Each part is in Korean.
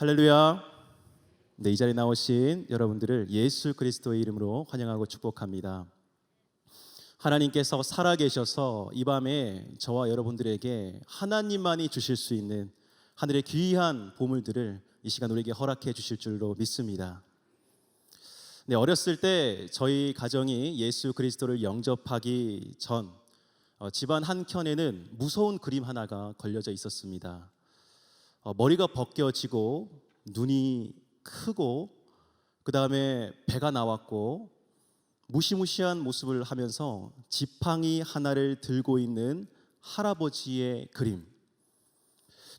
할렐루야. 네, 이 자리에 나오신 여러분들을 예수 그리스도의 이름으로 환영하고 축복합니다. 하나님께서 살아계셔서 이 밤에 저와 여러분들에게 하나님만이 주실 수 있는 하늘의 귀한 보물들을 이 시간 우리에게 허락해 주실 줄로 믿습니다. 네, 어렸을 때 저희 가정이 예수 그리스도를 영접하기 전 집안 한켠에는 무서운 그림 하나가 걸려져 있었습니다. 머리가 벗겨지고 눈이 크고 그 다음에 배가 나왔고 무시무시한 모습을 하면서 지팡이 하나를 들고 있는 할아버지의 그림.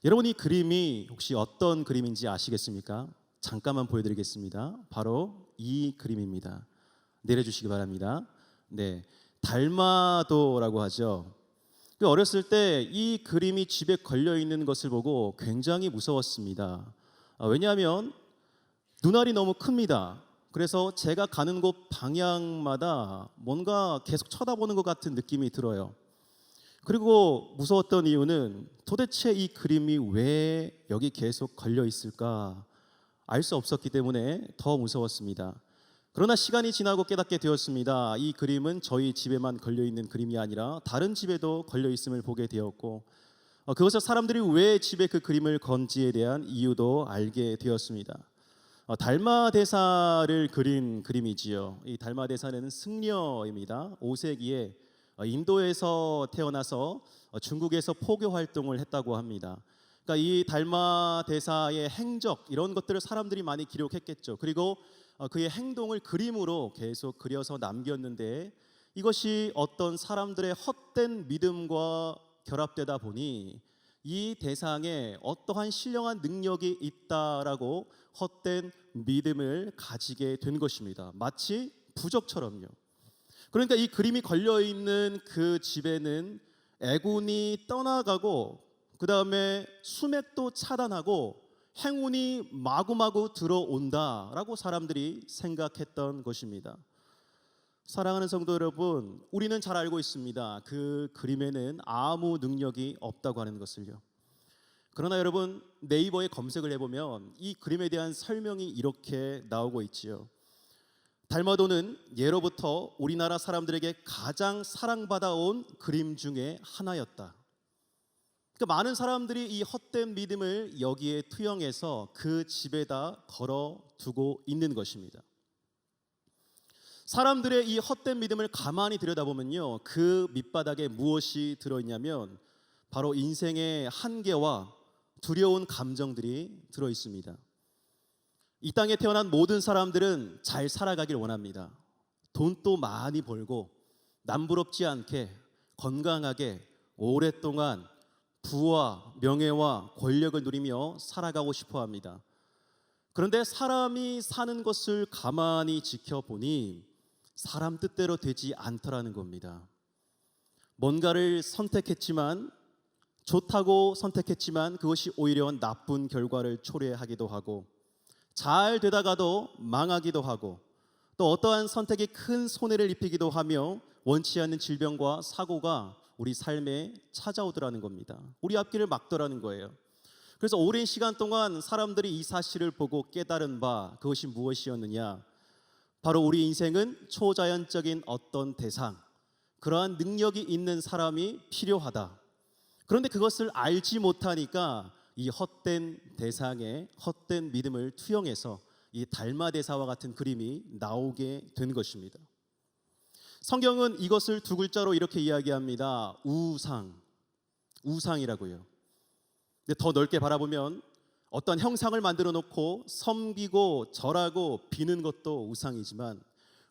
여러분, 이 그림이 혹시 어떤 그림인지 아시겠습니까? 잠깐만 보여드리겠습니다. 바로 이 그림입니다. 내려주시기 바랍니다. 네, 달마도라고 하죠. 어렸을 때 이 그림이 집에 걸려 있는 것을 보고 굉장히 무서웠습니다. 왜냐하면 눈알이 너무 큽니다. 그래서 제가 가는 곳 방향마다 뭔가 계속 쳐다보는 것 같은 느낌이 들어요. 그리고 무서웠던 이유는 도대체 이 그림이 왜 여기 계속 걸려 있을까 알 수 없었기 때문에 더 무서웠습니다. 그러나 시간이 지나고 깨닫게 되었습니다. 이 그림은 저희 집에만 걸려있는 그림이 아니라 다른 집에도 걸려있음을 보게 되었고, 그것을 사람들이 왜 집에 그 그림을 건지에 대한 이유도 알게 되었습니다. 달마대사를 그린 그림이지요. 이 달마대사는 승려입니다. 5세기에 인도에서 태어나서 중국에서 포교 활동을 했다고 합니다. 그러니까 이 달마대사의 행적 이런 것들을 사람들이 많이 기록했겠죠. 그리고 그의 행동을 그림으로 계속 그려서 남겼는데, 이것이 어떤 사람들의 헛된 믿음과 결합되다 보니 이 대상에 어떠한 신령한 능력이 있다라고 헛된 믿음을 가지게 된 것입니다. 마치 부적처럼요. 그러니까 이 그림이 걸려있는 그 집에는 애군이 떠나가고 그 다음에 수맥도 차단하고 행운이 마구마구 들어온다라고 사람들이 생각했던 것입니다. 사랑하는 성도 여러분, 우리는 잘 알고 있습니다. 그 그림에는 아무 능력이 없다고 하는 것을요. 그러나 여러분, 네이버에 검색을 해보면 이 그림에 대한 설명이 이렇게 나오고 있지요. 달마도는 예로부터 우리나라 사람들에게 가장 사랑받아온 그림 중에 하나였다. 그러니까 많은 사람들이 이 헛된 믿음을 여기에 투영해서 그 집에다 걸어두고 있는 것입니다. 사람들의 이 헛된 믿음을 가만히 들여다보면요, 그 밑바닥에 무엇이 들어있냐면 바로 인생의 한계와 두려운 감정들이 들어있습니다. 이 땅에 태어난 모든 사람들은 잘 살아가길 원합니다. 돈도 많이 벌고 남부럽지 않게 건강하게 오랫동안 부와 명예와 권력을 누리며 살아가고 싶어 합니다. 그런데 사람이 사는 것을 가만히 지켜보니 사람 뜻대로 되지 않더라는 겁니다. 뭔가를 선택했지만, 좋다고 선택했지만 그것이 오히려 나쁜 결과를 초래하기도 하고, 잘 되다가도 망하기도 하고, 또 어떠한 선택이 큰 손해를 입히기도 하며 원치 않는 질병과 사고가 우리 삶에 찾아오더라는 겁니다. 우리 앞길을 막더라는 거예요. 그래서 오랜 시간 동안 사람들이 이 사실을 보고 깨달은 바, 그것이 무엇이었느냐? 바로 우리 인생은 초자연적인 어떤 대상, 그러한 능력이 있는 사람이 필요하다. 그런데 그것을 알지 못하니까 이 헛된 대상에 헛된 믿음을 투영해서 이 달마대사와 같은 그림이 나오게 된 것입니다. 성경은 이것을 두 글자로 이렇게 이야기합니다. 우상이라고요. 근데 더 넓게 바라보면 어떤 형상을 만들어 놓고 섬기고 절하고 비는 것도 우상이지만,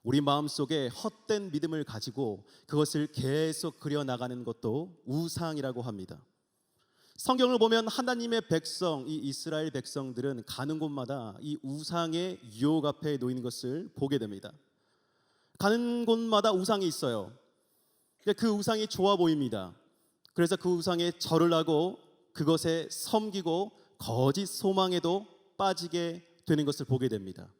우리 마음속에 헛된 믿음을 가지고 그것을 계속 그려나가는 것도 우상이라고 합니다. 성경을 보면 하나님의 백성, 이 이스라엘 백성들은 가는 곳마다 이 우상의 유혹 앞에 놓이는 것을 보게 됩니다. 가는 곳마다 우상이 있어요. 그 우상이 좋아 보입니다. 그래서 그 우상에 절을 하고 그것에 섬기고 거짓 소망에도 빠지게 되는 것을 보게 됩니다.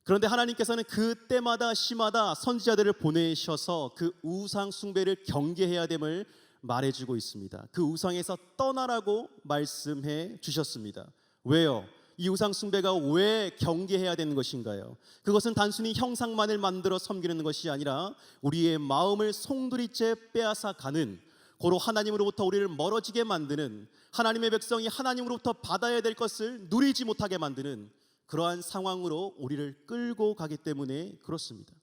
그런데 하나님께서는 그때마다 시마다 선지자들을 보내셔서 그 우상 숭배를 경계해야 됨을 말해주고 있습니다. 그 우상에서 떠나라고 말씀해 주셨습니다. 왜요? 이 우상 숭배가 왜 경계해야 되는 것인가요? 그것은 단순히 형상만을 만들어 섬기는 것이 아니라 우리의 마음을 송두리째 빼앗아 가는, 고로 하나님으로부터 우리를 멀어지게 만드는, 하나님의 백성이 하나님으로부터 받아야 될 것을 누리지 못하게 만드는 그러한 상황으로 우리를 끌고 가기 때문에 그렇습니다.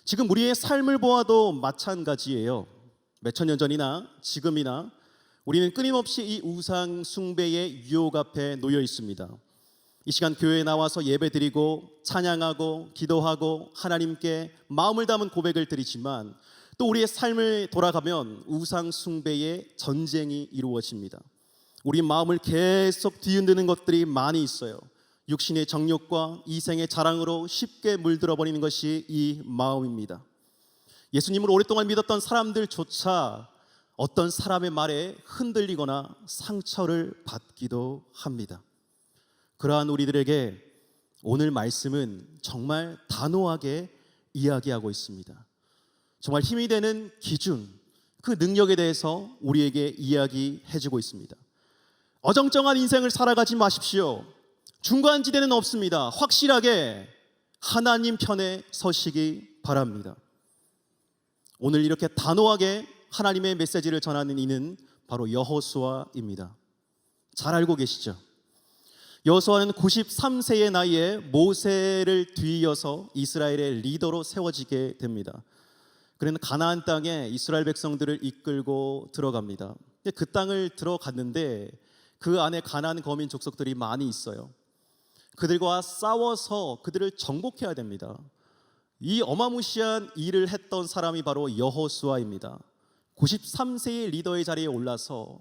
지금 우리의 삶을 보아도 마찬가지예요. 몇천 년 전이나 지금이나 우리는 끊임없이 이 우상 숭배의 유혹 앞에 놓여 있습니다. 이 시간 교회에 나와서 예배드리고 찬양하고 기도하고 하나님께 마음을 담은 고백을 드리지만 또 우리의 삶을 돌아가면 우상 숭배의 전쟁이 이루어집니다. 우리 마음을 계속 뒤흔드는 것들이 많이 있어요. 육신의 정욕과 이생의 자랑으로 쉽게 물들어 버리는 것이 이 마음입니다. 예수님을 오랫동안 믿었던 사람들조차 어떤 사람의 말에 흔들리거나 상처를 받기도 합니다. 그러한 우리들에게 오늘 말씀은 정말 단호하게 이야기하고 있습니다. 정말 힘이 되는 기준, 그 능력에 대해서 우리에게 이야기해주고 있습니다. 어정쩡한 인생을 살아가지 마십시오. 중간지대는 없습니다. 확실하게 하나님 편에 서시기 바랍니다. 오늘 이렇게 단호하게 하나님의 메시지를 전하는 이는 바로 여호수아입니다. 잘 알고 계시죠? 여호수아는 93세의 나이에 모세를 뒤이어서 이스라엘의 리더로 세워지게 됩니다. 그는 가나안 땅에 이스라엘 백성들을 이끌고 들어갑니다. 그 땅을 들어갔는데 그 안에 가나안 거민 족속들이 많이 있어요. 그들과 싸워서 그들을 정복해야 됩니다. 이 어마무시한 일을 했던 사람이 바로 여호수아입니다. 93세의 리더의 자리에 올라서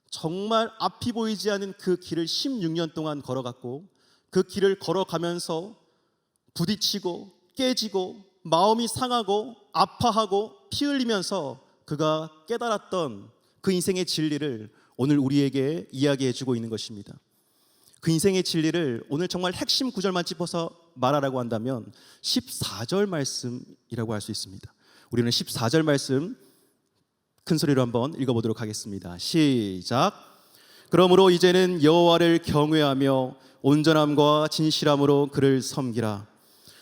정말 앞이 보이지 않는 그 길을 16년 동안 걸어갔고, 그 길을 걸어가면서 부딪히고 깨지고 마음이 상하고 아파하고 피 흘리면서 그가 깨달았던 그 인생의 진리를 오늘 우리에게 이야기해주고 있는 것입니다. 그 인생의 진리를 오늘 정말 핵심 구절만 짚어서 말하라고 한다면 14절 말씀이라고 할 수 있습니다. 우리는 14절 말씀 큰 소리로 한번 읽어보도록 하겠습니다. 시작. 그러므로 이제는 여호와를 경외하며 온전함과 진실함으로 그를 섬기라.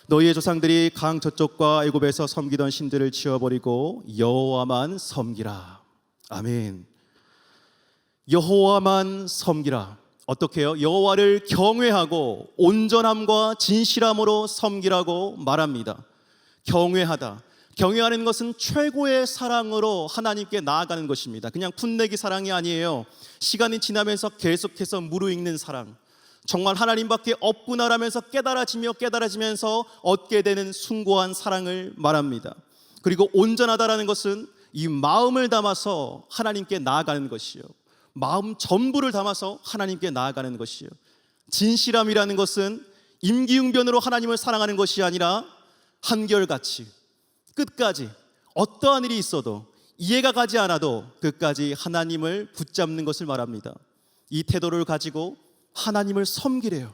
너희의 조상들이 강 저쪽과 애굽에서 섬기던 신들을 치워버리고 여호와만 섬기라. 아멘. 여호와만 섬기라. 어떻게 해요? 여호와를 경외하고 온전함과 진실함으로 섬기라고 말합니다. 경외하다. 경외하는 것은 최고의 사랑으로 하나님께 나아가는 것입니다. 그냥 풋내기 사랑이 아니에요. 시간이 지나면서 계속해서 무르익는 사랑, 정말 하나님밖에 없구나라면서 깨달아지면서 얻게 되는 숭고한 사랑을 말합니다. 그리고 온전하다라는 것은 이 마음을 담아서 하나님께 나아가는 것이요, 마음 전부를 담아서 하나님께 나아가는 것이요, 진실함이라는 것은 임기응변으로 하나님을 사랑하는 것이 아니라 한결같이 끝까지 어떠한 일이 있어도 이해가 가지 않아도 끝까지 하나님을 붙잡는 것을 말합니다. 이 태도를 가지고 하나님을 섬기래요.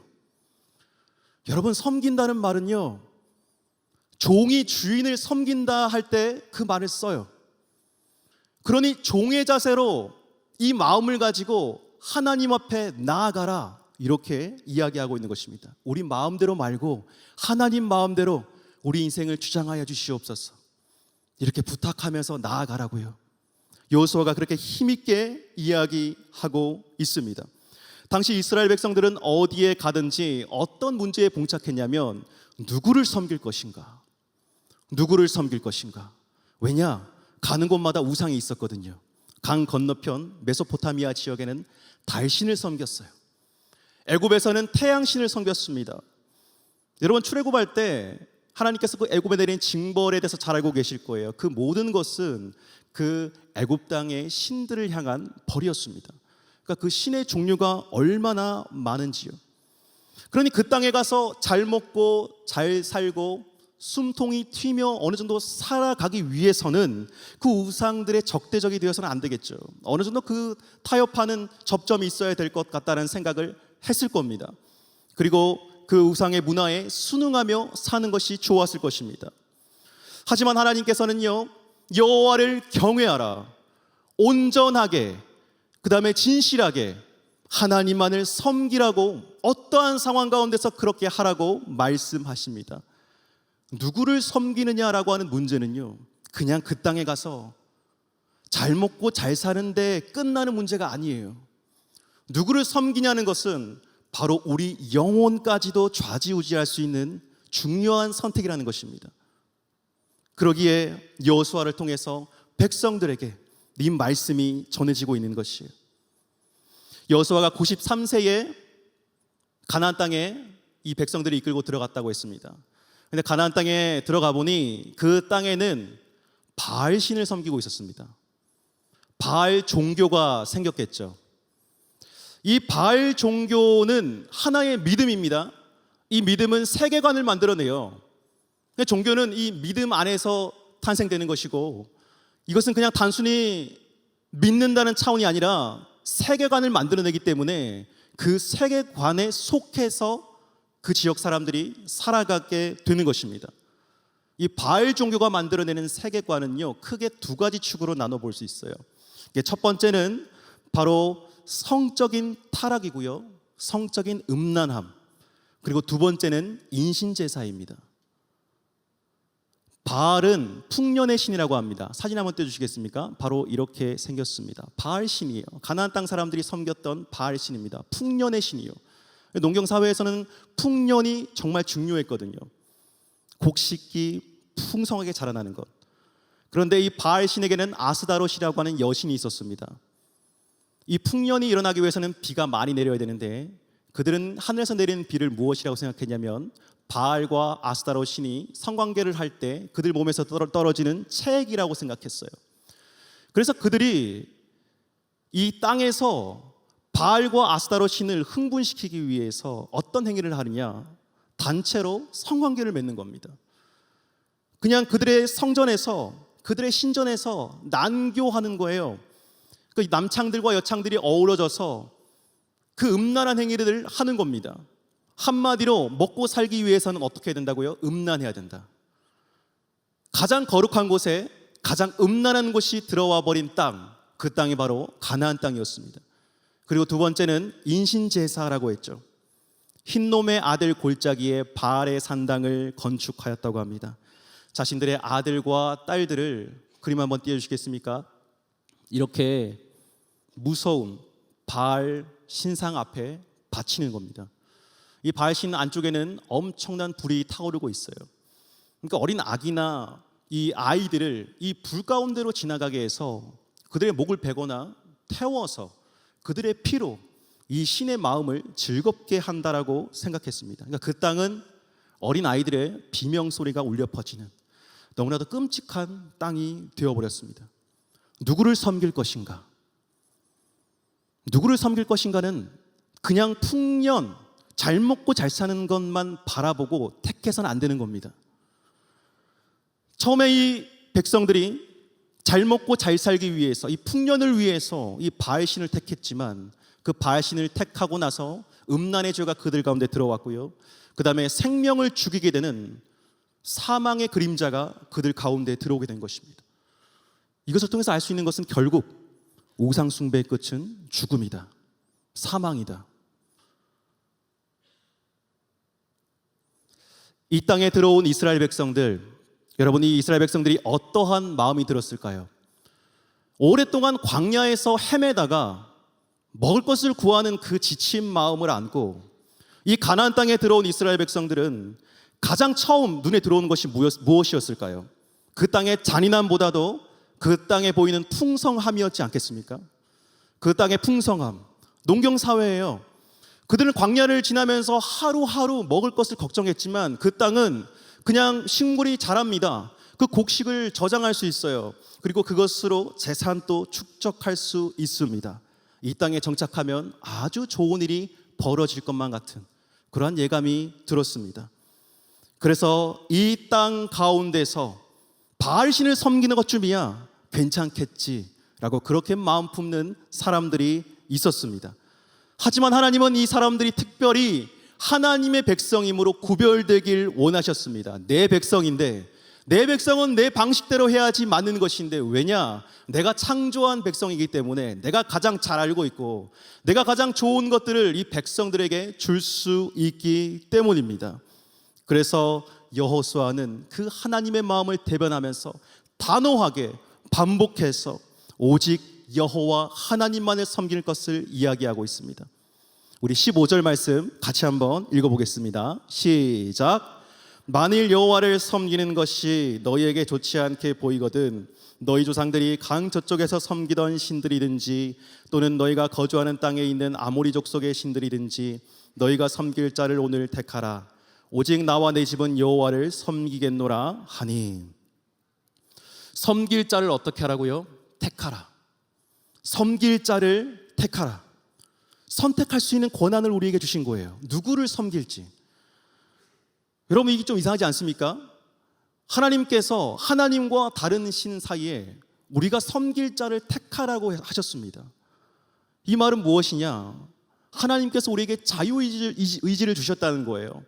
여러분, 섬긴다는 말은요, 종이 주인을 섬긴다 할 때 그 말을 써요. 그러니 종의 자세로 이 마음을 가지고 하나님 앞에 나아가라, 이렇게 이야기하고 있는 것입니다. 우리 마음대로 말고 하나님 마음대로 우리 인생을 주장하여 주시옵소서, 이렇게 부탁하면서 나아가라고요. 여호수아가 그렇게 힘있게 이야기하고 있습니다. 당시 이스라엘 백성들은 어디에 가든지 어떤 문제에 봉착했냐면 누구를 섬길 것인가, 누구를 섬길 것인가. 왜냐? 가는 곳마다 우상이 있었거든요. 강 건너편 메소포타미아 지역에는 달신을 섬겼어요. 애굽에서는 태양신을 섬겼습니다. 여러분, 출애굽할 때 하나님께서 그 애굽에 내린 징벌에 대해서 잘 알고 계실 거예요. 그 모든 것은 그 애굽 땅의 신들을 향한 벌이었습니다. 그러니까 그 신의 종류가 얼마나 많은지요. 그러니 그 땅에 가서 잘 먹고 잘 살고 숨통이 튀며 어느 정도 살아가기 위해서는 그 우상들의 적대적이 되어서는 안 되겠죠. 어느 정도 그 타협하는 접점이 있어야 될 것 같다는 생각을 했을 겁니다. 그리고 그 우상의 문화에 순응하며 사는 것이 좋았을 것입니다. 하지만 하나님께서는요, 여호와를 경외하라, 온전하게, 그 다음에 진실하게 하나님만을 섬기라고, 어떠한 상황 가운데서 그렇게 하라고 말씀하십니다. 누구를 섬기느냐라고 하는 문제는요, 그냥 그 땅에 가서 잘 먹고 잘 사는데 끝나는 문제가 아니에요. 누구를 섬기냐는 것은 바로 우리 영혼까지도 좌지우지할 수 있는 중요한 선택이라는 것입니다. 그러기에 여호수아를 통해서 백성들에게 이 말씀이 전해지고 있는 것이에요. 여호수아가 93세에 가나안 땅에 이 백성들이 이끌고 들어갔다고 했습니다. 근데 가나안 땅에 들어가 보니 그 땅에는 바알 신을 섬기고 있었습니다. 바알 종교가 생겼겠죠. 이 바알 종교는 하나의 믿음입니다. 이 믿음은 세계관을 만들어내요. 종교는 이 믿음 안에서 탄생되는 것이고, 이것은 그냥 단순히 믿는다는 차원이 아니라 세계관을 만들어내기 때문에 그 세계관에 속해서 그 지역 사람들이 살아가게 되는 것입니다. 이 바알 종교가 만들어내는 세계관은요, 크게 두 가지 축으로 나눠볼 수 있어요. 첫 번째는 바로 성적인 타락이고요, 성적인 음란함. 그리고 두 번째는 인신제사입니다. 바알은 풍년의 신이라고 합니다. 사진 한번 떼주시겠습니까? 바로 이렇게 생겼습니다. 바알 신이에요. 가나안 땅 사람들이 섬겼던 바알 신입니다. 풍년의 신이요. 농경 사회에서는 풍년이 정말 중요했거든요. 곡식이 풍성하게 자라나는 것. 그런데 이 바알 신에게는 아스다롯이라고 하는 여신이 있었습니다. 이 풍년이 일어나기 위해서는 비가 많이 내려야 되는데, 그들은 하늘에서 내리는 비를 무엇이라고 생각했냐면 바알과 아스다롯 신이 성관계를 할 때 그들 몸에서 떨어지는 체액이라고 생각했어요. 그래서 그들이 이 땅에서 바알과 아스다롯 신을 흥분시키기 위해서 어떤 행위를 하느냐, 단체로 성관계를 맺는 겁니다. 그냥 그들의 성전에서, 그들의 신전에서 난교하는 거예요. 그 남창들과 여창들이 어우러져서 그 음란한 행위를 하는 겁니다. 한마디로 먹고 살기 위해서는 어떻게 해야 된다고요? 음란해야 된다. 가장 거룩한 곳에 가장 음란한 곳이 들어와 버린 땅, 그 땅이 바로 가나안 땅이었습니다. 그리고 두 번째는 인신제사라고 했죠. 흰놈의 아들 골짜기에 바알의 산당을 건축하였다고 합니다. 자신들의 아들과 딸들을, 그림 한번 띄워주시겠습니까? 이렇게 무서운 바알 신상 앞에 바치는 겁니다. 이 바알 신 안쪽에는 엄청난 불이 타오르고 있어요. 그러니까 어린 아기나 이 아이들을 이 불 가운데로 지나가게 해서 그들의 목을 베거나 태워서 그들의 피로 이 신의 마음을 즐겁게 한다라고 생각했습니다. 그러니까 그 땅은 어린 아이들의 비명 소리가 울려 퍼지는 너무나도 끔찍한 땅이 되어버렸습니다. 누구를 섬길 것인가? 누구를 섬길 것인가는 그냥 풍년, 잘 먹고 잘 사는 것만 바라보고 택해서는 안 되는 겁니다. 처음에 이 백성들이 잘 먹고 잘 살기 위해서, 이 풍년을 위해서 이 바알 신을 택했지만, 그 바알 신을 택하고 나서 음란의 죄가 그들 가운데 들어왔고요, 그 다음에 생명을 죽이게 되는 사망의 그림자가 그들 가운데 들어오게 된 것입니다. 이것을 통해서 알 수 있는 것은 결국 우상 숭배의 끝은 죽음이다, 사망이다. 이 땅에 들어온 이스라엘 백성들, 여러분, 이 이스라엘 백성들이 어떠한 마음이 들었을까요? 오랫동안 광야에서 헤매다가 먹을 것을 구하는 그 지친 마음을 안고 이 가나안 땅에 들어온 이스라엘 백성들은 가장 처음 눈에 들어오는 것이 무엇이었을까요? 그 땅의 잔인함보다도 그 땅에 보이는 풍성함이었지 않겠습니까? 그 땅의 풍성함, 농경사회예요. 그들은 광야를 지나면서 하루하루 먹을 것을 걱정했지만 그 땅은 그냥 식물이 자랍니다. 그 곡식을 저장할 수 있어요. 그리고 그것으로 재산도 축적할 수 있습니다. 이 땅에 정착하면 아주 좋은 일이 벌어질 것만 같은 그러한 예감이 들었습니다. 그래서 이 땅 가운데서 바알신을 섬기는 것쯤이야 괜찮겠지라고 그렇게 마음 품는 사람들이 있었습니다. 하지만 하나님은 이 사람들이 특별히 하나님의 백성임으로 구별되길 원하셨습니다. 내 백성인데 내 백성은 내 방식대로 해야지 맞는 것인데, 왜냐? 내가 창조한 백성이기 때문에 내가 가장 잘 알고 있고 내가 가장 좋은 것들을 이 백성들에게 줄 수 있기 때문입니다. 그래서 여호수아는 그 하나님의 마음을 대변하면서 단호하게 반복해서 오직 여호와 하나님만을 섬길 것을 이야기하고 있습니다. 우리 15절 말씀 같이 한번 읽어보겠습니다. 시작. 만일 여호와를 섬기는 것이 너희에게 좋지 않게 보이거든 너희 조상들이 강 저쪽에서 섬기던 신들이든지 또는 너희가 거주하는 땅에 있는 아모리 족속의 신들이든지 너희가 섬길 자를 오늘 택하라. 오직 나와 내 집은 여호와를 섬기겠노라 하니. 섬길 자를 어떻게 하라고요? 택하라. 섬길 자를 택하라. 선택할 수 있는 권한을 우리에게 주신 거예요. 누구를 섬길지. 여러분, 이게 좀 이상하지 않습니까? 하나님께서 하나님과 다른 신 사이에 우리가 섬길 자를 택하라고 하셨습니다. 이 말은 무엇이냐? 하나님께서 우리에게 자유의지를 주셨다는 거예요.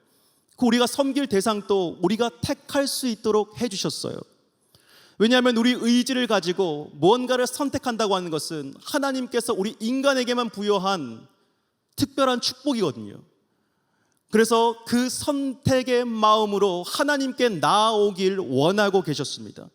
그 우리가 섬길 대상도 우리가 택할 수 있도록 해주셨어요. 왜냐하면 우리 의지를 가지고 무언가를 선택한다고 하는 것은 하나님께서 우리 인간에게만 부여한 특별한 축복이거든요. 그래서 그 선택의 마음으로 하나님께 나아오길 원하고 계셨습니다.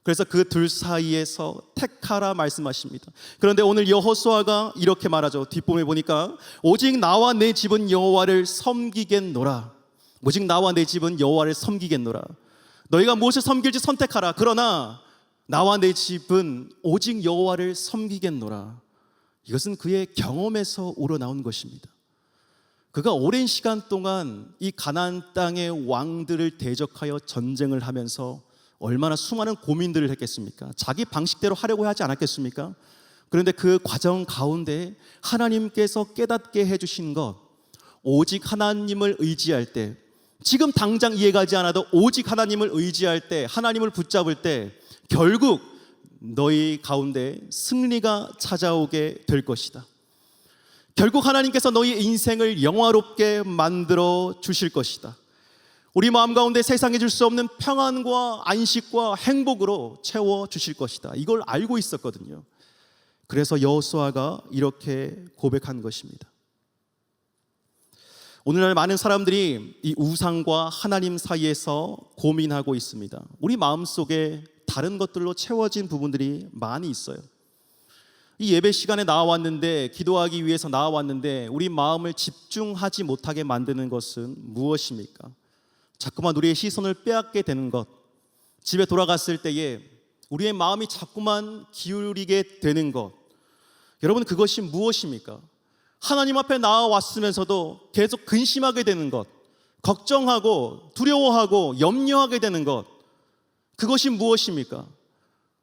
그래서 그 둘 사이에서 택하라 말씀하십니다. 그런데 오늘 여호수아가 이렇게 말하죠. 뒷부분에 보니까 오직 나와 내 집은 여호와를 섬기겠노라. 오직 나와 내 집은 여호와를 섬기겠노라. 너희가 무엇을 섬길지 선택하라. 그러나 나와 내 집은 오직 여호와를 섬기겠노라. 이것은 그의 경험에서 우러나온 것입니다. 그가 오랜 시간 동안 이 가나안 땅의 왕들을 대적하여 전쟁을 하면서 얼마나 수많은 고민들을 했겠습니까? 자기 방식대로 하려고 하지 않았겠습니까? 그런데 그 과정 가운데 하나님께서 깨닫게 해주신 것, 오직 하나님을 의지할 때, 지금 당장 이해가지 않아도 오직 하나님을 의지할 때, 하나님을 붙잡을 때 결국 너희 가운데 승리가 찾아오게 될 것이다. 결국 하나님께서 너희 인생을 영화롭게 만들어 주실 것이다. 우리 마음 가운데 세상에 줄 수 없는 평안과 안식과 행복으로 채워 주실 것이다. 이걸 알고 있었거든요. 그래서 여호수아가 이렇게 고백한 것입니다. 오늘날 많은 사람들이 이 우상과 하나님 사이에서 고민하고 있습니다. 우리 마음속에 다른 것들로 채워진 부분들이 많이 있어요. 이 예배 시간에 나와왔는데, 기도하기 위해서 나와왔는데 우리 마음을 집중하지 못하게 만드는 것은 무엇입니까? 자꾸만 우리의 시선을 빼앗게 되는 것, 집에 돌아갔을 때에 우리의 마음이 자꾸만 기울이게 되는 것, 여러분, 그것이 무엇입니까? 하나님 앞에 나와왔으면서도 계속 근심하게 되는 것, 걱정하고 두려워하고 염려하게 되는 것, 그것이 무엇입니까?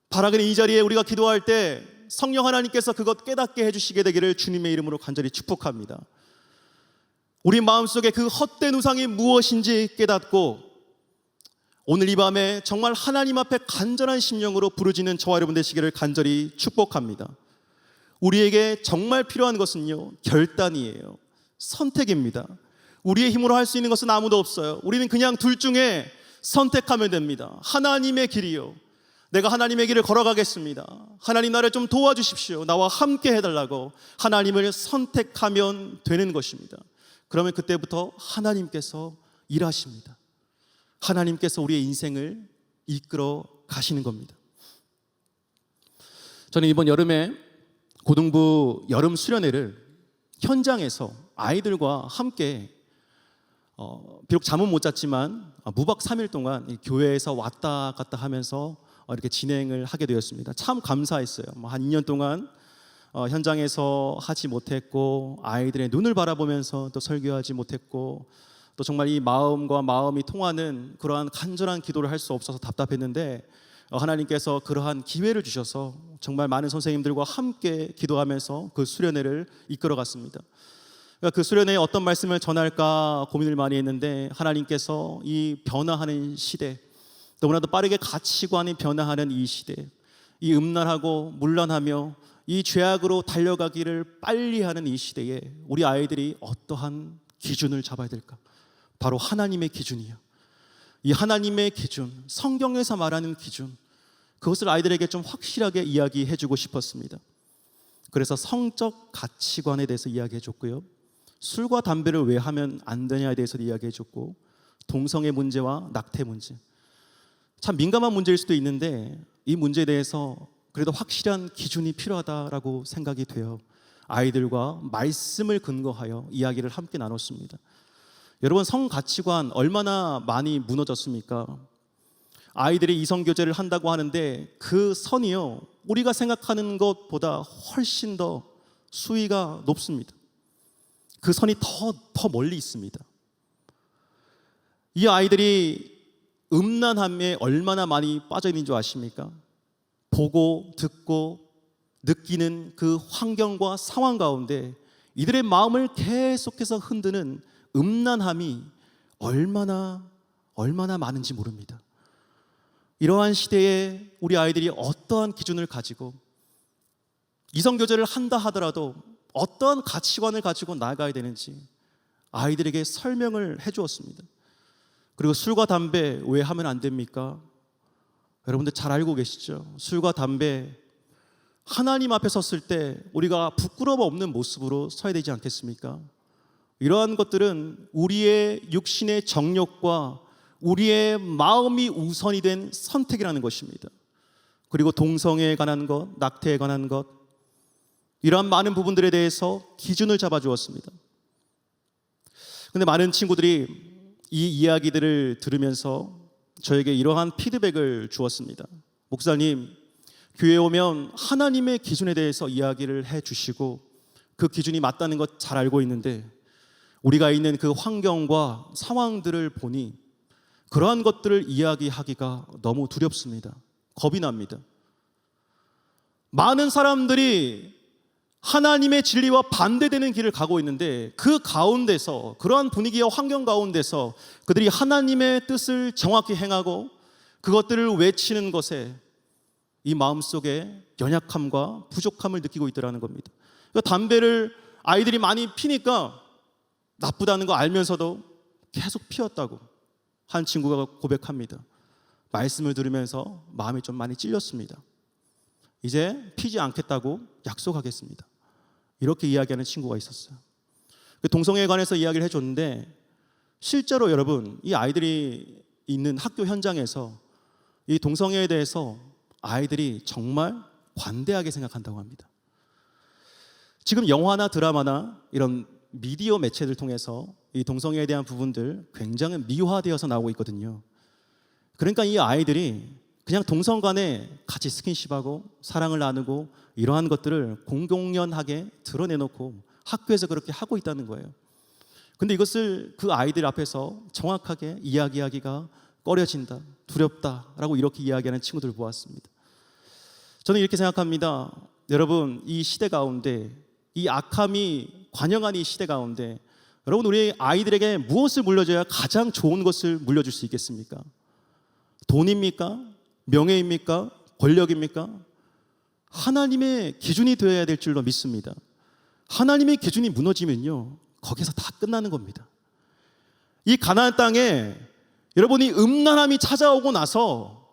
바라기는 이 자리에 우리가 기도할 때 성령 하나님께서 그것 깨닫게 해주시게 되기를 주님의 이름으로 간절히 축복합니다. 우리 마음속에 그 헛된 우상이 무엇인지 깨닫고 오늘 이 밤에 정말 하나님 앞에 간절한 심령으로 부르짖는 저와 여러분 되시기를 간절히 축복합니다. 우리에게 정말 필요한 것은요, 결단이에요. 선택입니다. 우리의 힘으로 할 수 있는 것은 아무도 없어요. 우리는 그냥 둘 중에 선택하면 됩니다. 하나님의 길이요, 내가 하나님의 길을 걸어가겠습니다. 하나님 나를 좀 도와주십시오. 나와 함께 해달라고 하나님을 선택하면 되는 것입니다. 그러면 그때부터 하나님께서 일하십니다. 하나님께서 우리의 인생을 이끌어 가시는 겁니다. 저는 이번 여름에 고등부 여름 수련회를 현장에서 아이들과 함께 비록 잠은 못 잤지만 무박 3일 동안 교회에서 왔다 갔다 하면서 이렇게 진행을 하게 되었습니다. 참 감사했어요. 한 2년 동안 현장에서 하지 못했고 아이들의 눈을 바라보면서 또 설교하지 못했고 또 정말 이 마음과 마음이 통하는 그러한 간절한 기도를 할 수 없어서 답답했는데 하나님께서 그러한 기회를 주셔서 정말 많은 선생님들과 함께 기도하면서 그 수련회를 이끌어갔습니다. 그 수련회에 어떤 말씀을 전할까 고민을 많이 했는데 하나님께서 이 변화하는 시대, 너무나도 빠르게 가치관이 변화하는 이 시대, 이 음란하고 문란하며 이 죄악으로 달려가기를 빨리 하는 이 시대에 우리 아이들이 어떠한 기준을 잡아야 될까? 바로 하나님의 기준이요, 이 하나님의 기준, 성경에서 말하는 기준, 그것을 아이들에게 좀 확실하게 이야기해 주고 싶었습니다. 그래서 성적 가치관에 대해서 이야기해 줬고요, 술과 담배를 왜 하면 안 되냐에 대해서 이야기해 줬고, 동성애 문제와 낙태 문제, 참 민감한 문제일 수도 있는데 이 문제에 대해서 그래도 확실한 기준이 필요하다라고 생각이 돼요. 아이들과 말씀을 근거하여 이야기를 함께 나눴습니다. 여러분, 성 가치관 얼마나 많이 무너졌습니까? 아이들이 이성교제를 한다고 하는데 그 선이요, 우리가 생각하는 것보다 훨씬 더 수위가 높습니다. 그 선이 더 멀리 있습니다. 이 아이들이 음란함에 얼마나 많이 빠져 있는 줄 아십니까? 보고 듣고 느끼는 그 환경과 상황 가운데 이들의 마음을 계속해서 흔드는 음란함이 얼마나 많은지 모릅니다. 이러한 시대에 우리 아이들이 어떠한 기준을 가지고 이성교제를 한다 하더라도 어떠한 가치관을 가지고 나아가야 되는지 아이들에게 설명을 해주었습니다. 그리고 술과 담배 왜 하면 안 됩니까? 여러분들 잘 알고 계시죠? 술과 담배, 하나님 앞에 섰을 때 우리가 부끄러움 없는 모습으로 서야 되지 않겠습니까? 이러한 것들은 우리의 육신의 정욕과 우리의 마음이 우선이 된 선택이라는 것입니다. 그리고 동성애에 관한 것, 낙태에 관한 것, 이러한 많은 부분들에 대해서 기준을 잡아주었습니다. 그런데 많은 친구들이 이 이야기들을 들으면서 저에게 이러한 피드백을 주었습니다. 목사님, 교회에 오면 하나님의 기준에 대해서 이야기를 해주시고 그 기준이 맞다는 것 잘 알고 있는데 우리가 있는 그 환경과 상황들을 보니 그러한 것들을 이야기하기가 너무 두렵습니다. 겁이 납니다. 많은 사람들이 하나님의 진리와 반대되는 길을 가고 있는데 그 가운데서, 그러한 분위기와 환경 가운데서 그들이 하나님의 뜻을 정확히 행하고 그것들을 외치는 것에 이 마음속에 연약함과 부족함을 느끼고 있더라는 겁니다. 그러니까 담배를 아이들이 많이 피니까 나쁘다는 거 알면서도 계속 피웠다고 한 친구가 고백합니다. 말씀을 들으면서 마음이 좀 많이 찔렸습니다. 이제 피지 않겠다고 약속하겠습니다. 이렇게 이야기하는 친구가 있었어요. 동성애에 관해서 이야기를 해줬는데 실제로 여러분, 이 아이들이 있는 학교 현장에서 이 동성애에 대해서 아이들이 정말 관대하게 생각한다고 합니다. 지금 영화나 드라마나 이런 미디어 매체를 통해서 이 동성애에 대한 부분들 굉장히 미화되어서 나오고 있거든요. 그러니까 이 아이들이 그냥 동성 간에 같이 스킨십하고 사랑을 나누고 이러한 것들을 공공연하게 드러내놓고 학교에서 그렇게 하고 있다는 거예요. 근데 이것을 그 아이들 앞에서 정확하게 이야기하기가 꺼려진다, 두렵다라고 이렇게 이야기하는 친구들을 보았습니다. 저는 이렇게 생각합니다. 여러분, 이 시대 가운데, 이 악함이 관영한 이 시대 가운데 여러분, 우리 아이들에게 무엇을 물려줘야 가장 좋은 것을 물려줄 수 있겠습니까? 돈입니까? 명예입니까? 권력입니까? 하나님의 기준이 되어야 될 줄로 믿습니다. 하나님의 기준이 무너지면요, 거기서 다 끝나는 겁니다. 이 가나안 땅에 여러분이 음란함이 찾아오고 나서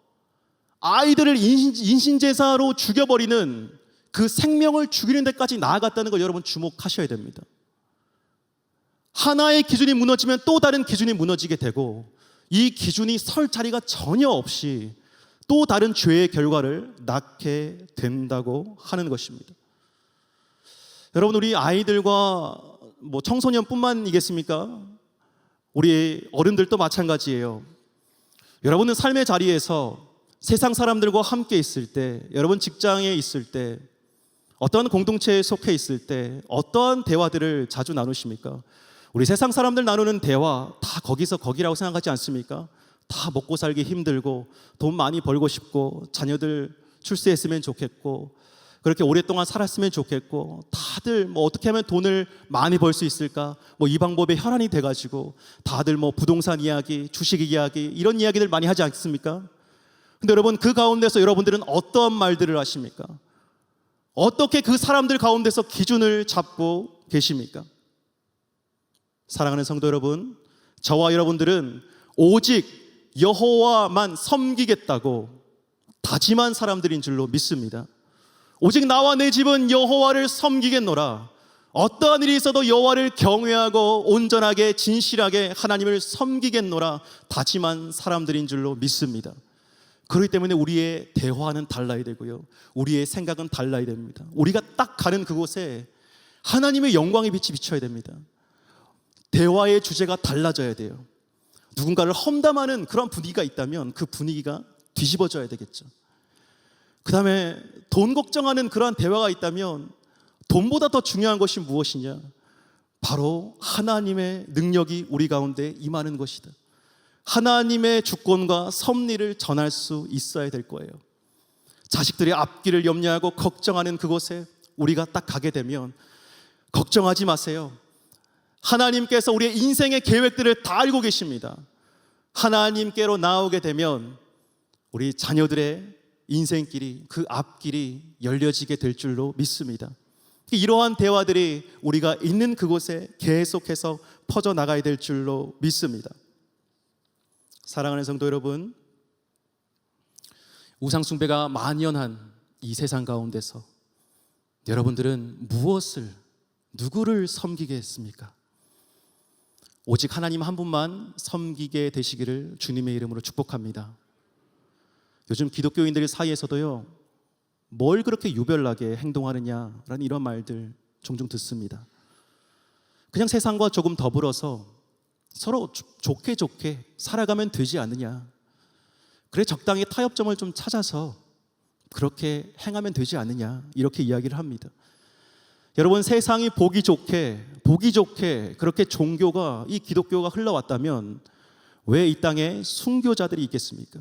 아이들을 인신제사로 죽여버리는 그 생명을 죽이는 데까지 나아갔다는 걸 여러분 주목하셔야 됩니다. 하나의 기준이 무너지면 또 다른 기준이 무너지게 되고 이 기준이 설 자리가 전혀 없이 또 다른 죄의 결과를 낳게 된다고 하는 것입니다. 여러분, 우리 아이들과 청소년뿐만이겠습니까? 우리 어른들도 마찬가지예요. 여러분은 삶의 자리에서 세상 사람들과 함께 있을 때, 여러분 직장에 있을 때, 어떠한 공동체에 속해 있을 때 어떠한 대화들을 자주 나누십니까? 우리 세상 사람들 나누는 대화 다 거기서 거기라고 생각하지 않습니까? 다 먹고 살기 힘들고 돈 많이 벌고 싶고 자녀들 출세했으면 좋겠고 그렇게 오랫동안 살았으면 좋겠고 다들 어떻게 하면 돈을 많이 벌 수 있을까? 이 방법에 혈안이 돼가지고 다들 부동산 이야기, 주식 이야기 이런 이야기들 많이 하지 않습니까? 근데 여러분, 그 가운데서 여러분들은 어떠한 말들을 하십니까? 어떻게 그 사람들 가운데서 기준을 잡고 계십니까? 사랑하는 성도 여러분, 저와 여러분들은 오직 여호와만 섬기겠다고 다짐한 사람들인 줄로 믿습니다. 오직 나와 내 집은 여호와를 섬기겠노라. 어떠한 일이 있어도 여호와를 경외하고 온전하게 진실하게 하나님을 섬기겠노라 다짐한 사람들인 줄로 믿습니다. 그렇기 때문에 우리의 대화는 달라야 되고요, 우리의 생각은 달라야 됩니다. 우리가 딱 가는 그곳에 하나님의 영광의 빛이 비춰야 됩니다. 대화의 주제가 달라져야 돼요. 누군가를 험담하는 그런 분위기가 있다면 그 분위기가 뒤집어져야 되겠죠. 그 다음에 돈 걱정하는 그러한 대화가 있다면 돈보다 더 중요한 것이 무엇이냐? 바로 하나님의 능력이 우리 가운데 임하는 것이다. 하나님의 주권과 섭리를 전할 수 있어야 될 거예요. 자식들의 앞길을 염려하고 걱정하는 그곳에 우리가 딱 가게 되면 걱정하지 마세요. 하나님께서 우리의 인생의 계획들을 다 알고 계십니다. 하나님께로 나오게 되면 우리 자녀들의 인생길이, 그 앞길이 열려지게 될 줄로 믿습니다. 이러한 대화들이 우리가 있는 그곳에 계속해서 퍼져나가야 될 줄로 믿습니다. 사랑하는 성도 여러분, 우상숭배가 만연한 이 세상 가운데서 여러분들은 무엇을, 누구를 섬기겠습니까? 오직 하나님 한 분만 섬기게 되시기를 주님의 이름으로 축복합니다. 요즘 기독교인들 사이에서도요, 뭘 그렇게 유별나게 행동하느냐라는 이런 말들 종종 듣습니다. 그냥 세상과 조금 더불어서 서로 좋게 살아가면 되지 않느냐, 그래 적당히 타협점을 좀 찾아서 그렇게 행하면 되지 않느냐, 이렇게 이야기를 합니다. 여러분, 세상이 보기 좋게 그렇게 종교가, 이 기독교가 흘러왔다면 왜 이 땅에 순교자들이 있겠습니까?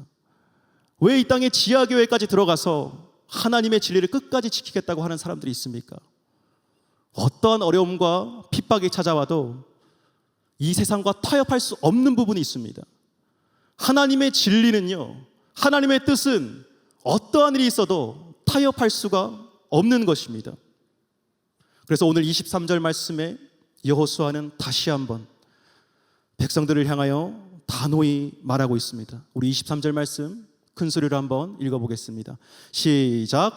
왜 이 땅에 지하교회까지 들어가서 하나님의 진리를 끝까지 지키겠다고 하는 사람들이 있습니까? 어떠한 어려움과 핍박이 찾아와도 이 세상과 타협할 수 없는 부분이 있습니다. 하나님의 진리는요, 하나님의 뜻은 어떠한 일이 있어도 타협할 수가 없는 것입니다. 그래서 오늘 23절 말씀에 여호수아는 다시 한번 백성들을 향하여 단호히 말하고 있습니다. 우리 23절 말씀 큰 소리로 한번 읽어보겠습니다. 시작.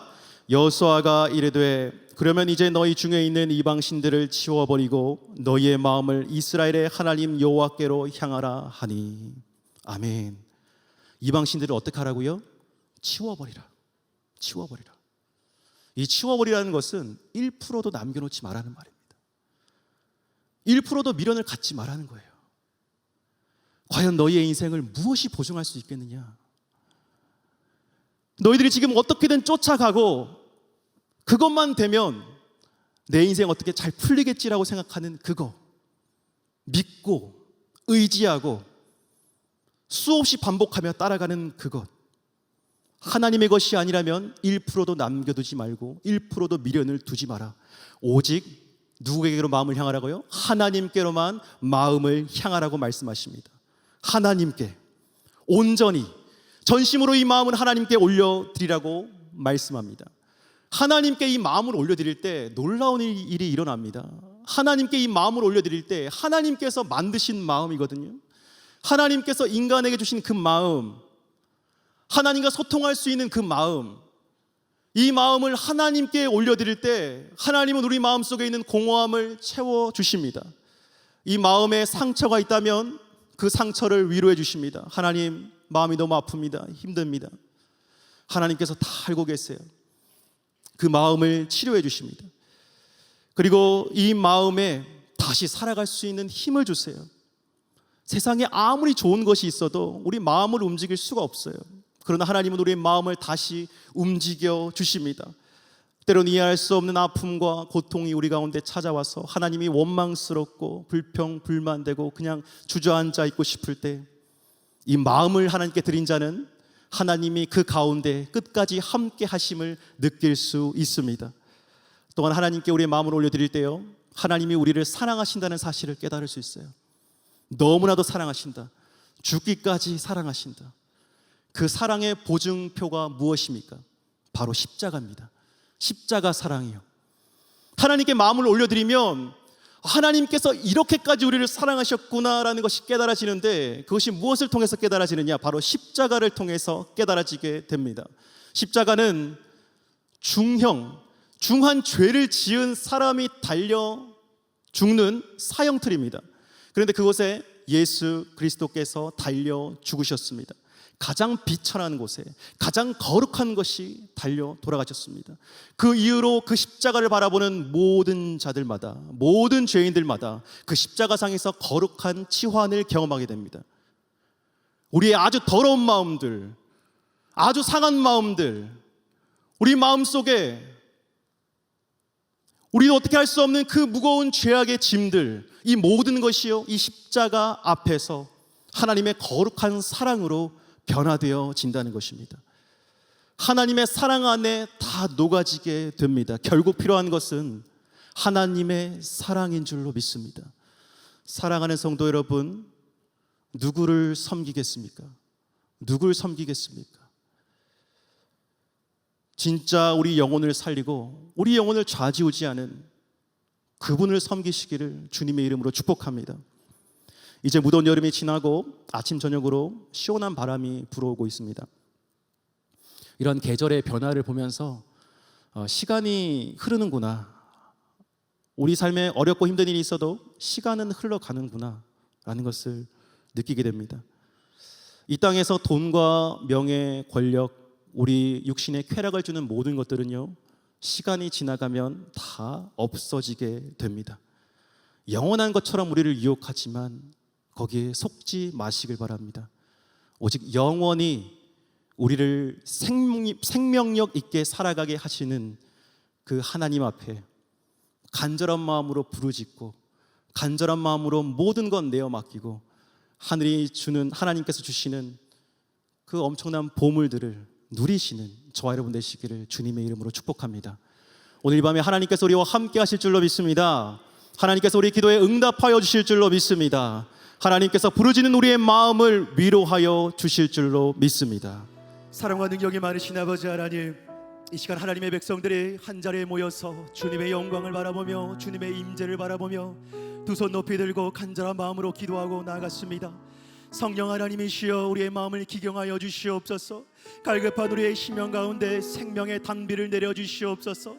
여호수아가 이르되 그러면 이제 너희 중에 있는 이방신들을 치워버리고 너희의 마음을 이스라엘의 하나님 여호와께로 향하라 하니. 아멘. 이방신들을 어떻게 하라고요? 치워버리라. 이 치워버리라는 것은 1%도 남겨놓지 말라는 말입니다. 1%도 미련을 갖지 말라는 거예요. 과연 너희의 인생을 무엇이 보증할 수 있겠느냐? 너희들이 지금 어떻게든 쫓아가고 그것만 되면 내 인생 어떻게 잘 풀리겠지라고 생각하는 그거, 믿고 의지하고 수없이 반복하며 따라가는 그것, 하나님의 것이 아니라면 1%도 남겨두지 말고 1%도 미련을 두지 마라. 오직 누구에게로 마음을 향하라고요? 하나님께로만 마음을 향하라고 말씀하십니다. 하나님께 온전히 전심으로 이 마음을 하나님께 올려드리라고 말씀합니다. 하나님께 이 마음을 올려드릴 때 놀라운 일이 일어납니다. 하나님께 이 마음을 올려드릴 때 하나님께서 만드신 마음이거든요. 하나님께서 인간에게 주신 그 마음, 하나님과 소통할 수 있는 그 마음, 이 마음을 하나님께 올려드릴 때 하나님은 우리 마음속에 있는 공허함을 채워주십니다. 이 마음에 상처가 있다면 그 상처를 위로해 주십니다. 하나님, 마음이 너무 아픕니다. 힘듭니다. 하나님께서 다 알고 계세요. 그 마음을 치료해 주십니다. 그리고 이 마음에 다시 살아갈 수 있는 힘을 주세요. 세상에 아무리 좋은 것이 있어도 우리 마음을 움직일 수가 없어요. 그러나 하나님은 우리의 마음을 다시 움직여 주십니다. 때로는 이해할 수 없는 아픔과 고통이 우리 가운데 찾아와서 하나님이 원망스럽고 불평불만되고 그냥 주저앉아 있고 싶을 때 이 마음을 하나님께 드린 자는 하나님이 그 가운데 끝까지 함께 하심을 느낄 수 있습니다. 또한 하나님께 우리의 마음을 올려드릴 때요, 하나님이 우리를 사랑하신다는 사실을 깨달을 수 있어요. 너무나도 사랑하신다. 죽기까지 사랑하신다. 그 사랑의 보증표가 무엇입니까? 바로 십자가입니다. 십자가 사랑이요. 하나님께 마음을 올려드리면 하나님께서 이렇게까지 우리를 사랑하셨구나라는 것이 깨달아지는데, 그것이 무엇을 통해서 깨달아지느냐? 바로 십자가를 통해서 깨달아지게 됩니다. 십자가는 중한 죄를 지은 사람이 달려 죽는 사형틀입니다. 그런데 그곳에 예수 그리스도께서 달려 죽으셨습니다. 가장 비천한 곳에 가장 거룩한 것이 달려 돌아가셨습니다. 그 이후로 그 십자가를 바라보는 모든 자들마다, 모든 죄인들마다 그 십자가상에서 거룩한 치환을 경험하게 됩니다. 우리의 아주 더러운 마음들, 아주 상한 마음들, 우리 마음속에 우리도 어떻게 할 수 없는 그 무거운 죄악의 짐들, 이 모든 것이요, 이 십자가 앞에서 하나님의 거룩한 사랑으로 변화되어진다는 것입니다. 하나님의 사랑 안에 다 녹아지게 됩니다. 결국 필요한 것은 하나님의 사랑인 줄로 믿습니다. 사랑하는 성도 여러분, 누구를 섬기겠습니까? 누구를 섬기겠습니까? 진짜 우리 영혼을 살리고 우리 영혼을 좌지우지하는 그분을 섬기시기를 주님의 이름으로 축복합니다. 이제 무더운 여름이 지나고 아침 저녁으로 시원한 바람이 불어오고 있습니다. 이런 계절의 변화를 보면서 시간이 흐르는구나, 우리 삶에 어렵고 힘든 일이 있어도 시간은 흘러가는구나 라는 것을 느끼게 됩니다. 이 땅에서 돈과 명예, 권력, 우리 육신의 쾌락을 주는 모든 것들은요, 시간이 지나가면 다 없어지게 됩니다. 영원한 것처럼 우리를 유혹하지만 거기에 속지 마시길 바랍니다. 오직 영원히 우리를 생명력 있게 살아가게 하시는 그 하나님 앞에 간절한 마음으로 부르짖고 간절한 마음으로 모든 건 내어 맡기고 하나님께서 주시는 그 엄청난 보물들을 누리시는 저와 여러분 되시기를 주님의 이름으로 축복합니다. 오늘 이 밤에 하나님께서 우리와 함께 하실 줄로 믿습니다. 하나님께서 우리 기도에 응답하여 주실 줄로 믿습니다. 하나님께서 부르짖는 우리의 마음을 위로하여 주실 줄로 믿습니다. 사랑과 능력이 많으신 아버지 하나님, 이 시간 하나님의 백성들이 한자리에 모여서 주님의 영광을 바라보며 주님의 임재를 바라보며 두 손 높이 들고 간절한 마음으로 기도하고 나아갔습니다. 성령 하나님이시여, 우리의 마음을 기경하여 주시옵소서. 갈급한 우리의 심령 가운데 생명의 당비를 내려주시옵소서.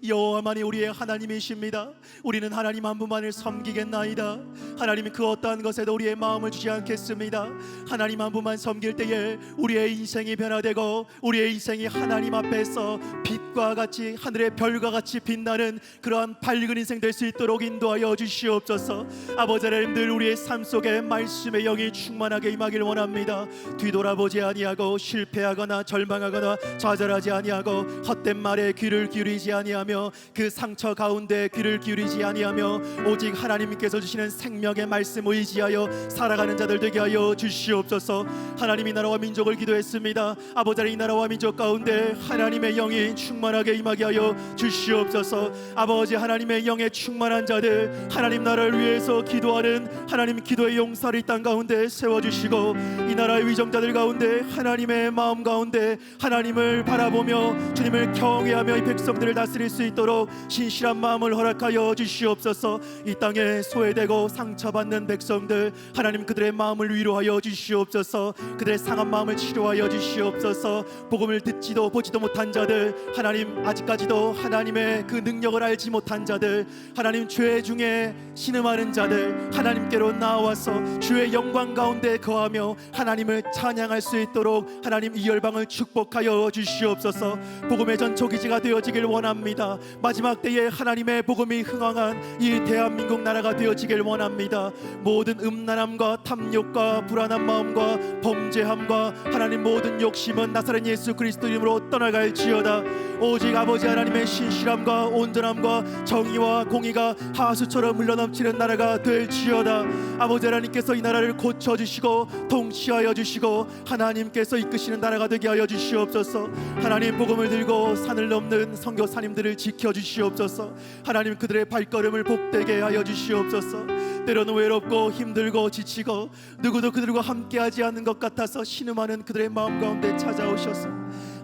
여호와만이 우리의 하나님이십니다. 우리는 하나님 한 분만을 섬기겠나이다. 하나님은 그 어떠한 것에도 우리의 마음을 주지 않겠습니다. 하나님 한 분만 섬길 때에 우리의 인생이 변화되고 우리의 인생이 하나님 앞에서 빛과 같이 하늘의 별과 같이 빛나는 그러한 밝은 인생 될 수 있도록 인도하여 주시옵소서. 아버지 하나님, 늘 우리의 삶 속에 말씀의 영이 충만하게 임하길 원합니다. 뒤돌아보지 아니하고 실패하거나 절망하거나 좌절하지 아니하고 헛된 말에 귀를 기울이지 아니하며 그 상처 가운데 귀를 기울이지 아니하며 오직 하나님께서 주시는 생명의 말씀 의지하여 살아가는 자들 되게 하여 주시옵소서. 하나님이 나라와 민족을 기도했습니다. 아버지 하나님, 이 나라와 민족 가운데 하나님의 영이 충만하게 임하게 하여 주시옵소서. 아버지 하나님의 영에 충만한 자들, 하나님 나라를 위해서 기도하는 하나님 기도의 용사를 이 땅 가운데 세워주시고, 이 나라의 위정자들 가운데 하나님의 마음 가운데 하나님을 바라보며 주님을 경외하며 이 백성들을 다스릴 수 있도록 신실한 마음을 허락하여 주시옵소서. 이 땅에 소외되고 상처받는 백성들, 하나님 그들의 마음을 위로하여 주시옵소서. 그들의 상한 마음을 치료하여 주시옵소서. 복음을 듣지도 보지도 못한 자들, 하나님 아직까지도 하나님의 그 능력을 알지 못한 자들, 하나님 죄 중에 신음하는 자들, 하나님께로 나와서 주의 영광 가운데 거하며 하나님을 찬양할 수 있도록 하나님 이 열방을 축복하여 주시옵소서. 복음의 전초기지가 되어지길 원합니다. 마지막 때에 하나님의 복음이 흥왕한 이 대한민국 나라가 되어지길 원합니다. 모든 음란함과 탐욕과 불안한 마음과 범죄함과 하나님 모든 욕심은 나사렛 예수 그리스도 이름으로 떠나갈지어다. 오직 아버지 하나님의 신실함과 온전함과 정의와 공의가 하수처럼 흘러넘치는 나라가 될지어다. 아버지 하나님께서 이 나라를 고쳐주시고 통치하여 주시고 하나님께서 이끄시는 나라가 되게 하여 주시옵소서. 하나님 복음을 들고 산을 넘는 선교사님들을 지켜주시옵소서. 하나님 그들의 발걸음을 복되게 하여 주시옵소서. 때로는 외롭고 힘들고 지치고 누구도 그들과 함께하지 않는 것 같아서 신음하는 그들의 마음 가운데 찾아오셔서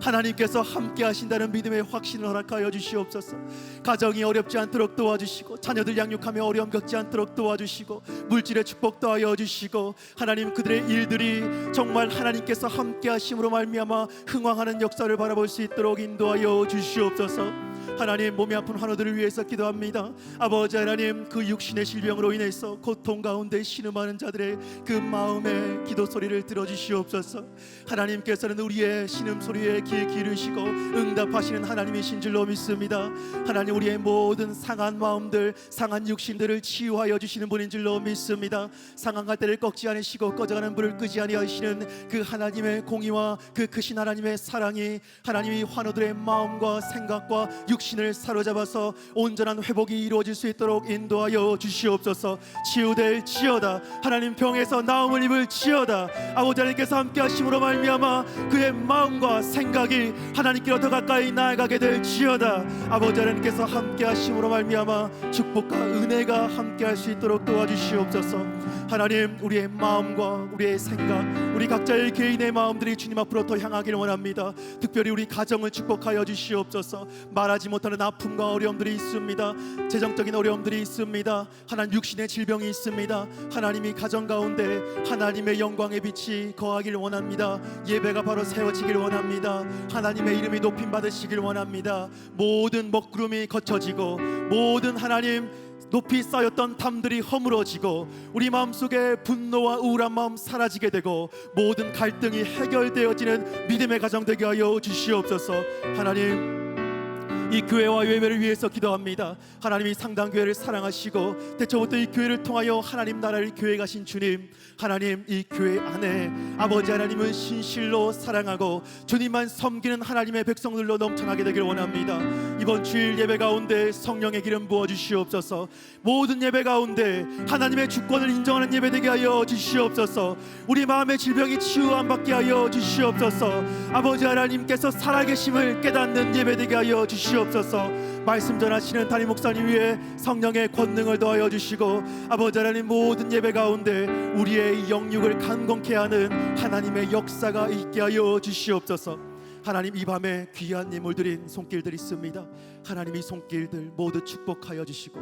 하나님께서 함께 하신다는 믿음의 확신을 허락하여 주시옵소서. 가정이 어렵지 않도록 도와주시고, 자녀들 양육하며 어려움 겪지 않도록 도와주시고, 물질의 축복 더하여 주시고, 하나님 그들의 일들이 정말 하나님께서 함께 하심으로 말미암아 흥왕하는 역사를 바라볼 수 있도록 인도하여 주시옵소서. 하나님, 몸이 아픈 환우들을 위해서 기도합니다. 아버지 하나님, 그 육신의 질병으로 인해서 고통 가운데 신음하는 자들의 그 마음의 기도 소리를 들어주시옵소서. 하나님께서는 우리의 신음소리에 귀 기르시고 응답하시는 하나님이신 줄로 믿습니다. 하나님, 우리의 모든 상한 마음들, 상한 육신들을 치유하여 주시는 분인 줄로 믿습니다. 상한 갈대를 꺾지 않으시고 꺼져가는 불을 끄지 아니하시는 그 하나님의 공의와 그 크신 하나님의 사랑이 하나님이 환우들의 마음과 생각과 육신을 사로잡아서 온전한 회복이 이루어질 수 있도록 인도하여 주시옵소서. 치유될지어다. 하나님, 병에서 나음을 입을지어다. 아버지 하나님께서 함께 하심으로 말미암아 그의 마음과 생각이 하나님께로 더 가까이 나아가게 될지어다. 아버지 하나님께서 함께 하심으로 말미암아 축복과 은혜가 함께 할 수 있도록 도와주시옵소서. 하나님, 우리의 마음과 우리의 생각, 우리 각자의 개인의 마음들이 주님 앞으로 더 향하기를 원합니다. 특별히 우리 가정을 축복하여 주시옵소서. 말하지 못하는 아픔과 어려움들이 있습니다. 재정적인 어려움들이 있습니다. 하나님, 육신의 질병이 있습니다. 하나님이 가정 가운데 하나님의 영광의 빛이 거하기를 원합니다. 예배가 바로 세워지길 원합니다. 하나님의 이름이 높임 받으시길 원합니다. 모든 먹구름이 거쳐지고 모든 하나님 높이 쌓였던 담들이 허물어지고 우리 마음속에 분노와 우울한 마음 사라지게 되고 모든 갈등이 해결되어지는 믿음의 가정 되게 하여 주시옵소서. 하나님, 이 교회와 예배를 위해서 기도합니다. 하나님이 상당교회를 사랑하시고 대초부터 이 교회를 통하여 하나님 나라를 교회 가신 주님, 하나님 이 교회 안에 아버지 하나님은 신실로 사랑하고 주님만 섬기는 하나님의 백성들로 넘쳐나게 되길 원합니다. 이번 주일 예배 가운데 성령의 기름 부어주시옵소서. 모든 예배 가운데 하나님의 주권을 인정하는 예배 되게 하여 주시옵소서. 우리 마음의 질병이 치유 안 받게 하여 주시옵소서. 아버지 하나님께서 살아계심을 깨닫는 예배 되게 하여 주시옵소서. 말씀 전하시는 담임 목사님 위에 성령의 권능을 더하여 주시고 아버지 하나님 모든 예배 가운데 우리의 영육을 강건케 하는 하나님의 역사가 있게 하여 주시옵소서. 하나님, 이 밤에 귀한 예물 드린 손길들 있습니다. 하나님, 이 손길들 모두 축복하여 주시고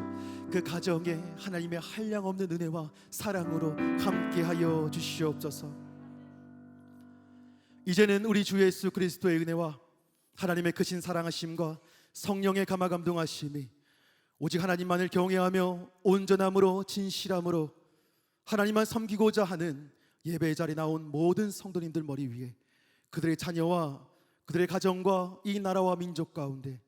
그 가정에 하나님의 한량없는 은혜와 사랑으로 함께하여 주시옵소서. 이제는 우리 주 예수 그리스도의 은혜와 하나님의 크신 사랑하심과 성령의 감화감동하심이 오직 하나님만을 경외하며 온전함으로 진실함으로 하나님만 섬기고자 하는 예배의 자리에 나온 모든 성도님들 머리 위에 그들의 자녀와 그들의 가정과 이 나라와 민족 가운데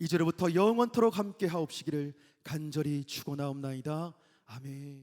이제로부터 영원토록 함께 하옵시기를 간절히 축원하옵나이다. 아멘.